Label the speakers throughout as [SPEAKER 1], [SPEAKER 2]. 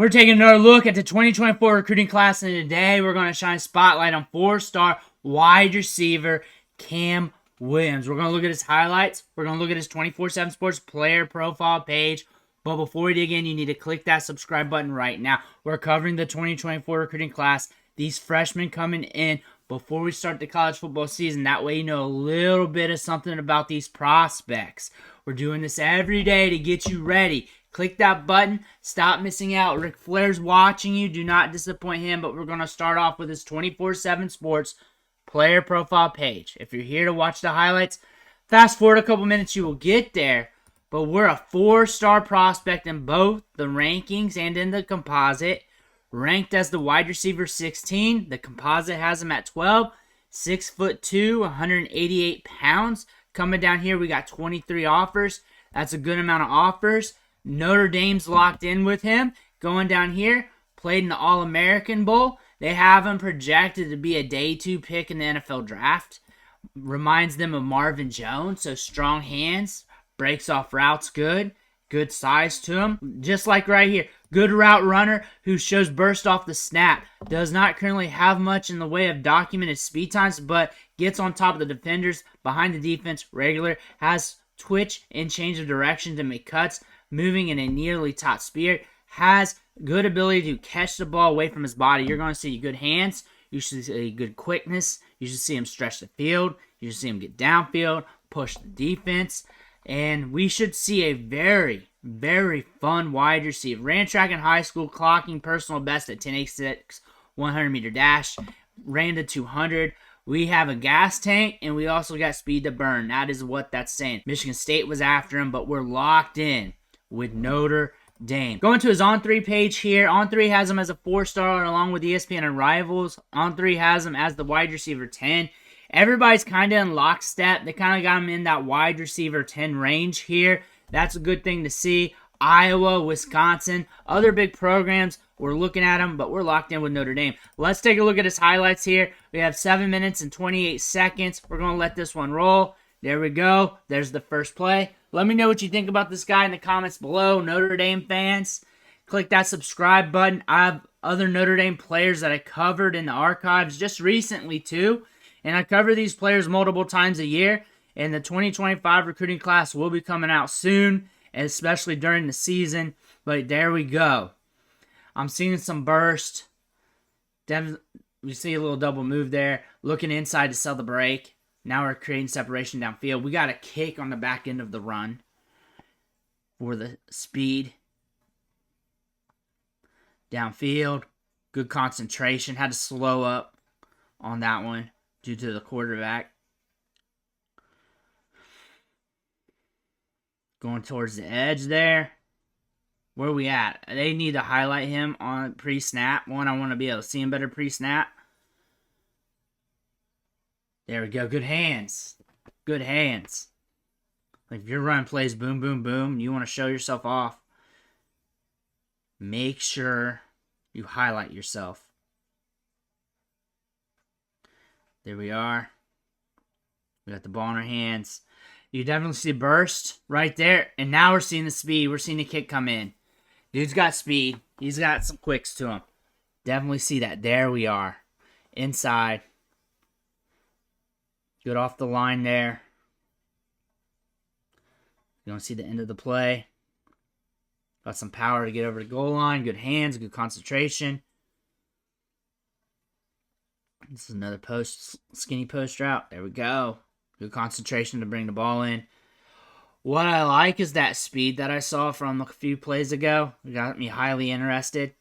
[SPEAKER 1] We're taking another look at the 2024 recruiting class, and today we're going to shine a spotlight on 4-star wide receiver Cam Williams. We're going to look at his highlights. We're going to look at his 24/7 Sports player profile page. But before we dig in, you need to click that subscribe button right now. We're covering the 2024 recruiting class. These freshmen coming in before we start the college football season. That way you know a little bit of something about these prospects. We're doing this every day to get you ready. Click that button. Stop missing out. Ric Flair's watching you. Do not disappoint him. But we're going to start off with his 24/7 Sports player profile page. If you're here to watch the highlights, fast forward a couple minutes. You will get there. But we're a 4-star prospect in both the rankings and in the composite. Ranked as the wide receiver 16. The composite has him at 12. 6'2", 188 pounds. Coming down here, we got 23 offers. That's a good amount of offers. Notre Dame's locked in with him. Going down here, played in the All-American Bowl. They have him projected to be a day 2 pick in the NFL draft. Reminds them of Marvin Jones, so strong hands. Breaks off routes good. Good size to him. Just like right here. Good route runner who shows burst off the snap. Does not currently have much in the way of documented speed times, but gets on top of the defenders, behind the defense, regular. Has twitch and change of direction to make cuts. Moving in a nearly top speed, has good ability to catch the ball away from his body. You're going to see good hands. You should see good quickness. You should see him stretch the field. You should see him get downfield, push the defense. And we should see a very, very fun wide receiver. Ran track in high school, clocking personal best at 10.86, 100-meter dash. Ran to 200. We have a gas tank, and we also got speed to burn. That is what that's saying. Michigan State was after him, but we're locked in with Notre Dame. Going to his On3 page here. On3 has him as a 4-star along with ESPN and Rivals. On3 has him as the wide receiver 10. Everybody's kind of in lockstep. They kind of got him in that wide receiver 10 range here. That's a good thing to see. Iowa, Wisconsin, other big programs. We're looking at him, but we're locked in with Notre Dame. Let's take a look at his highlights here. We have 7 minutes and 28 seconds. We're going to let this one roll. There we go. There's the first play. Let me know what you think about this guy in the comments below, Notre Dame fans. Click that subscribe button. I have other Notre Dame players that I covered in the archives just recently too. And I cover these players multiple times a year. And the 2025 recruiting class will be coming out soon, especially during the season. But there we go. I'm seeing some burst. We see a little double move there. Looking inside to sell the break. Now we're creating separation downfield. We got a kick on the back end of the run for the speed. Downfield. Good concentration. Had to slow up on that one due to the quarterback. Going towards the edge there. Where are we at? They need to highlight him on pre-snap. One, I want to be able to see him better pre-snap. There we go. Good hands. Good hands. Like if you're running plays, boom, boom, boom, you want to show yourself off, make sure you highlight yourself. There we are. We got the ball in our hands. You definitely see burst right there. And now we're seeing the speed. We're seeing the kick come in. Dude's got speed. He's got some quicks to him. Definitely see that. There we are. Inside. Good off the line there. You don't see the end of the play. Got some power to get over the goal line. Good hands. Good concentration. This is another skinny post route. There we go. Good concentration to bring the ball in. What I like is that speed that I saw from a few plays ago. It got me highly interested.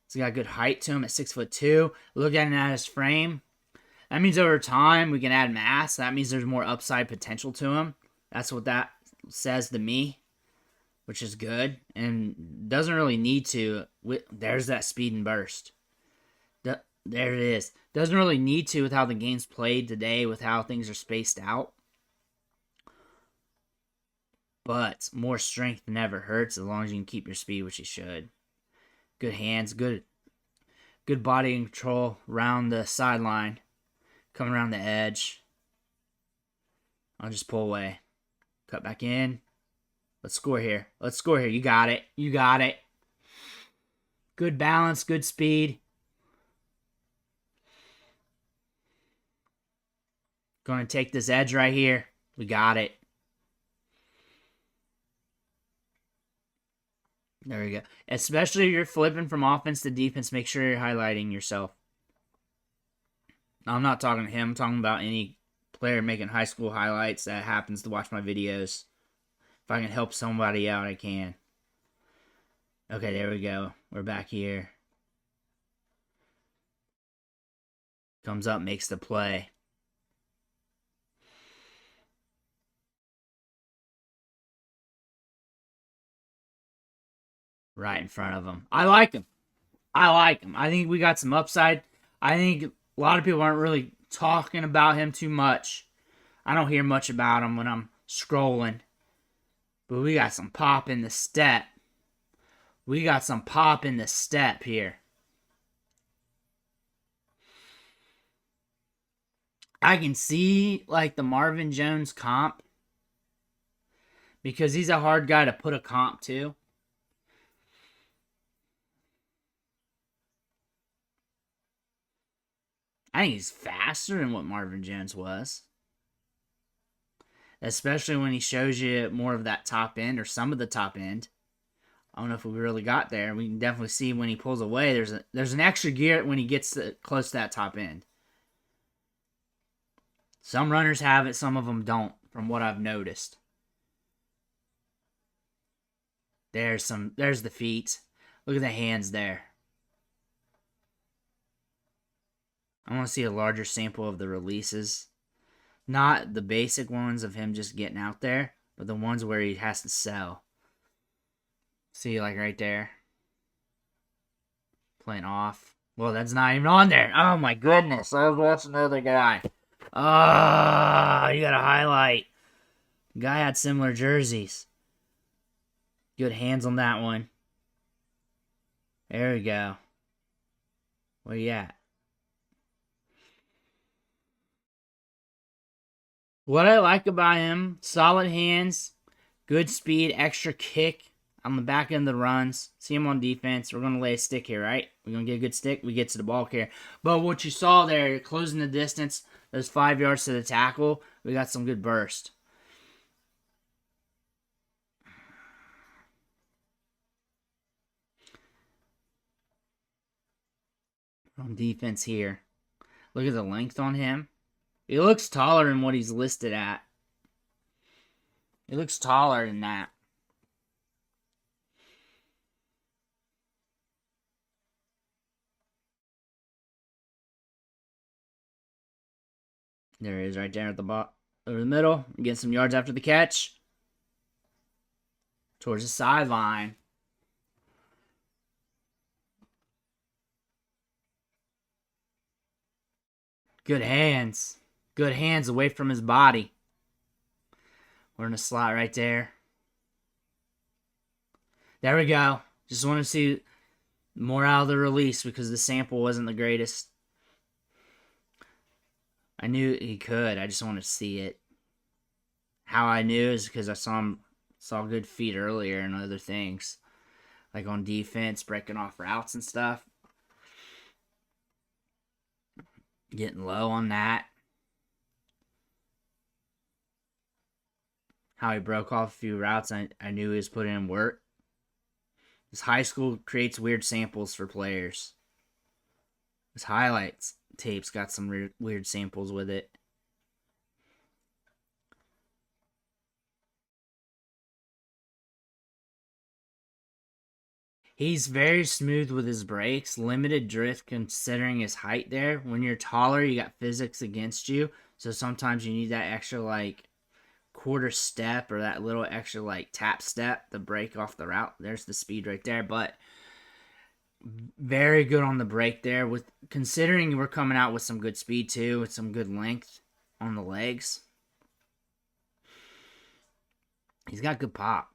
[SPEAKER 1] He's got good height to him at 6'2". Looking at his frame. That means over time we can add mass. That means there's more upside potential to him. That's what that says to me, which is good. And doesn't really need to. There's that speed and burst. There it is. Doesn't really need to with how the game's played today, with how things are spaced out. But more strength never hurts as long as you can keep your speed, which you should. Good hands, good body control around the sideline. Coming around the edge. I'll just pull away. Cut back in. Let's score here. You got it. Good balance, good speed. Going to take this edge right here. We got it. There we go. Especially if you're flipping from offense to defense, make sure you're highlighting yourself. I'm not talking to him. I'm talking about any player making high school highlights that happens to watch my videos. If I can help somebody out, I can. Okay, there we go. We're back here. Comes up, makes the play. Right in front of him. I like him. I think we got some upside. I think a lot of people aren't really talking about him too much. I don't hear much about him when I'm scrolling. But we got some pop in the step. We got some pop in the step here. I can see like the Marvin Jones comp. Because he's a hard guy to put a comp to. I think he's faster than what Marvin Jones was. Especially when he shows you more of that top end or some of the top end. I don't know if we really got there. We can definitely see when he pulls away. There's an extra gear when he gets close to that top end. Some runners have it, some of them don't, from what I've noticed. There's the feet. Look at the hands there. I want to see a larger sample of the releases. Not the basic ones of him just getting out there, but the ones where he has to sell. See, like right there. Playing off. Well, that's not even on there. Oh my goodness. I was watching another guy. Ah, you got a highlight. Guy had similar jerseys. Good hands on that one. There we go. Where you at? What I like about him, solid hands, good speed, extra kick on the back end of the runs. See him on defense. We're going to lay a stick here, right? We're going to get a good stick. We get to the ball carrier. But what you saw there, closing the distance, those 5 yards to the tackle, we got some good burst. On defense here. Look at the length on him. He looks taller than what he's listed at. He looks taller than that. There he is right there at the bottom. Over the middle. Getting some yards after the catch. Towards the sideline. Good hands. Good hands away from his body. We're in a slot right there. There we go. Just want to see more out of the release because the sample wasn't the greatest. I knew he could. I just wanted to see it. How I knew is because I saw good feet earlier and other things. Like on defense, breaking off routes and stuff. Getting low on that. How he broke off a few routes, I knew he was putting in work. His high school creates weird samples for players. His highlights tapes got some weird samples with it. He's very smooth with his brakes. Limited drift considering his height there. When you're taller, you got physics against you. So sometimes you need that extra, like, quarter step or that little extra, like, tap step to break off the route. There's the speed right there. But very good on the brake there. With considering we're coming out with some good speed, too. With some good length on the legs. He's got good pop.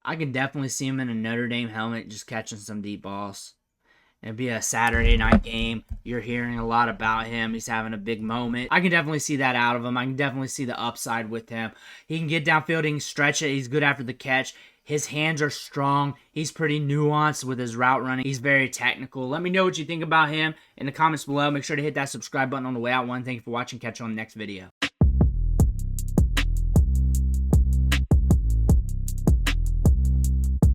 [SPEAKER 1] I can definitely see him in a Notre Dame helmet just catching some deep balls. It'd be a Saturday night game. You're hearing a lot about him. He's having a big moment. I can definitely see that out of him. I can definitely see the upside with him. He can get downfield. He can stretch it. He's good after the catch. His hands are strong. He's pretty nuanced with his route running. He's very technical. Let me know what you think about him in the comments below. Make sure to hit that subscribe button on the way out. Thank you for watching. Catch you on the next video.